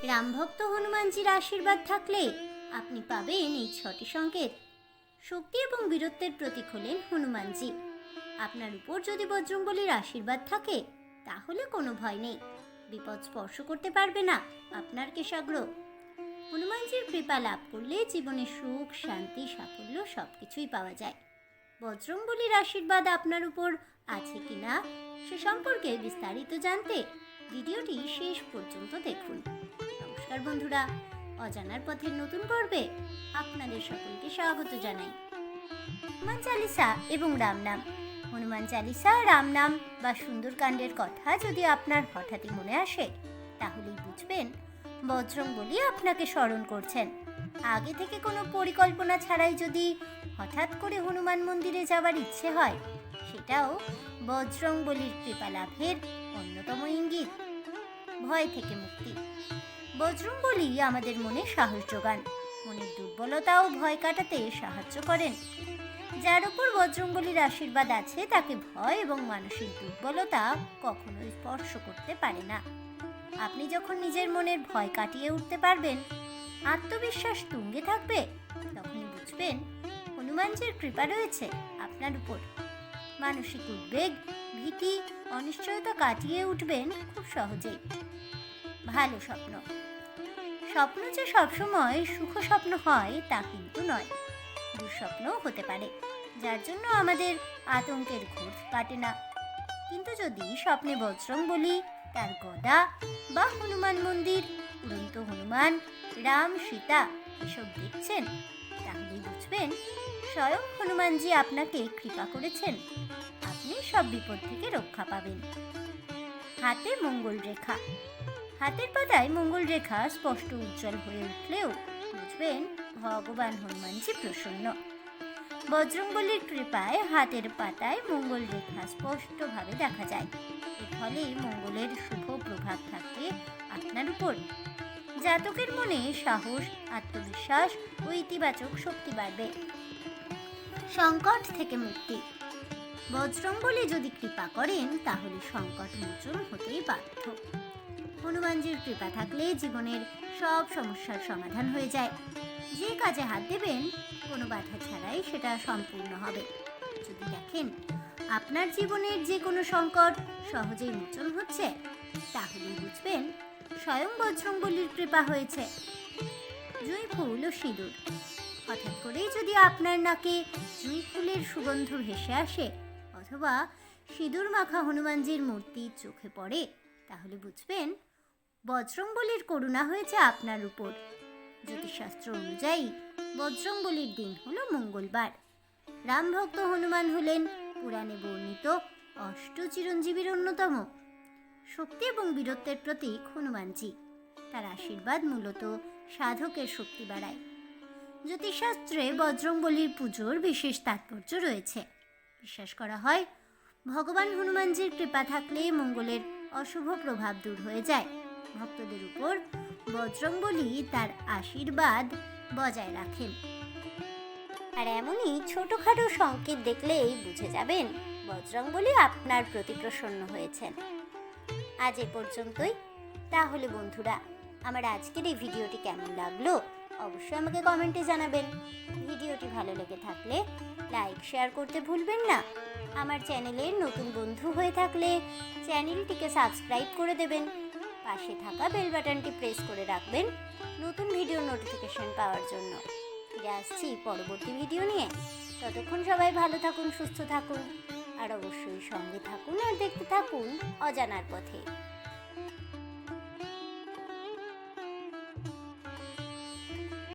রামভক্ত হনুমানজির আশীর্বাদ থাকলে আপনি পাবেন এই 6টি সংকেত। শক্তি এবং বীরত্বের প্রতীক হলেন হনুমানজি। আপনার উপর যদি বজরংবলীর আশীর্বাদ থাকে তাহলে কোনো ভয় নেই, বিপদ স্পর্শ করতে পারবে না আপনার কেশাগ্র। হনুমানজির কৃপা লাভ করলে জীবনে সুখ, শান্তি, সাফল্য সবকিছুই পাওয়া যায়। বজরংবলীর আশীর্বাদ আপনার উপর আছে কিনা সে সম্পর্কে বিস্তারিত জানতে ভিডিওটি শেষ পর্যন্ত দেখুন। নমস্কার বন্ধুরা, অজানার পথের নতুন পর্বে আপনাদের সকলকে স্বাগত জানাই। হনুমান চালিসা এবং রাম নাম। হনুমান চালিসা, রাম নাম বা সুন্দরকাণ্ডের কথা যদি আপনার হঠাৎই মনে আসে তাহলেই বুঝবেন বজরংবলী আপনাকে স্মরণ করছেন। আগে থেকে কোনো পরিকল্পনা ছাড়াই যদি হঠাৎ করে হনুমান মন্দিরে যাওয়ার ইচ্ছে হয়, সেটাও বজরংবলীর কৃপা লাভের অন্যতম ইঙ্গিত। ভয় থেকে মুক্তি। বজরংবলী আমাদের মনে সাহস যোগান, মনের দুর্বলতা ও ভয় কাটাতে সাহায্য করেন। যার উপর বজরংবলীর আশীর্বাদ আছে তাকে ভয় এবং মানসিক দুর্বলতা কখনোই স্পর্শ করতে পারে না। আপনি যখন নিজের মনের ভয় কাটিয়ে উঠতে পারবেন, আত্মবিশ্বাস তুঙ্গে থাকবে, তখনই বুঝবেন হনুমানজির কৃপা রয়েছে আপনার উপর। মানসিক উদ্বেগ, ভীতি, অনিশ্চয়তা কাটিয়ে উঠবেন খুব সহজেই। ভালো স্বপ্ন। স্বপ্ন যে সবসময় সুখ স্বপ্ন হয় তা কিন্তু নয়, দুঃস্বপ্নও হতে পারে, যার জন্য আমাদের আতঙ্কের ঘোর কাটে না। কিন্তু যদি স্বপ্নে বজরংবলী, তার গদা বা হনুমান মন্দির, উড়ন্ত হনুমান, রাম, সীতা এসব দেখছেন, তাহলেই বুঝবেন স্বয়ং হনুমানজি আপনাকে কৃপা করেছেন। আপনি সব বিপদ থেকে রক্ষা পাবেন। হাতে মঙ্গল রেখা। হাতের পাতায় মঙ্গল রেখা স্পষ্ট উজ্জ্বল হয়ে উঠলেও বুঝবেন ভগবান হনুমানজি প্রসন্ন। বজরংবলীর কৃপায় হাতের পাতায় মঙ্গল রেখা স্পষ্টভাবে দেখা যায়। এর ফলে মঙ্গলের শুভ প্রভাব থাকবে আপনার উপর। জাতকের মনে সাহস, আত্মবিশ্বাস ও ইতিবাচক শক্তি বাড়বে। সংকট থেকে মুক্তি। বজরংবলী যদি কৃপা করেন তাহলে সংকট মোচন হতেই বাধ্য। হনুমানজির কৃপা থাকলে জীবনের সব সমস্যার সমাধান হয়ে যায়। যে কাজে হাত দেবেন কোনো বাধা ছাড়াই সেটা সম্পূর্ণ হবে। যদি দেখেন আপনার জীবনের যে কোনো সংকট সহজেই মোচন হচ্ছে, তাহলেই বুঝবেন স্বয়ং বজরংবলীর কৃপা হয়েছে। জুঁই ফুল ও সিঁদুর। হঠাৎ করেই যদি আপনার নাকে জুঁই ফুলের সুগন্ধ ভেসে আসে অথবা সিঁদুর মাখা হনুমানজির মূর্তি চোখে পড়ে, তাহলে বুঝবেন বজরংবলীর করুণা হয়েছে আপনার উপর। জ্যোতিষশাস্ত্র অনুযায়ী বজরংবলীর দিন হলো মঙ্গলবার। রামভক্ত হনুমান হলেন পুরাণে বর্ণিত চিরঞ্জীবীর অন্যতম। শক্তি এবং বীরত্বের প্রতীক হনুমানজি। তার আশীর্বাদ মূলত সাধকের শক্তি বাড়ায়। জ্যোতিষশাস্ত্রে বজরংবলীর পুজোর বিশেষ তাৎপর্য রয়েছে। বিশ্বাস করা হয় ভগবান হনুমানজির কৃপা থাকলে মঙ্গলের অশুভ প্রভাব দূর হয়ে যায়। ভক্তদের উপর বজরংবলী তার আশীর্বাদ বজায় রাখেন। আর এমনই ছোটখাটো সংকেত দেখলেই বুঝে যাবেন বজরংবলী আপনার প্রতি প্রসন্ন হয়েছেন। আজ এ পর্যন্তই। তাহলে বন্ধুরা, আমার আজকের এই ভিডিওটি কেমন লাগলো অবশ্যই আমাকে কমেন্টে জানাবেন। ভিডিওটি ভালো লেগে থাকলে লাইক, শেয়ার করতে ভুলবেন না। আমার চ্যানেলের নতুন বন্ধু হয়ে থাকলে চ্যানেলটিকে সাবস্ক্রাইব করে দেবেন। পাশে থাকা বেল বাটনটি প্রেস করে রাখবেন নতুন ভিডিওর নোটিফিকেশন পাওয়ার জন্য। ফিরে আসছি পরবর্তী ভিডিও নিয়ে। ততক্ষণ সবাই ভালো থাকুন, সুস্থ থাকুন, আর অবশ্যই সঙ্গে থাকুন আর দেখতে থাকুন অজানার পথে।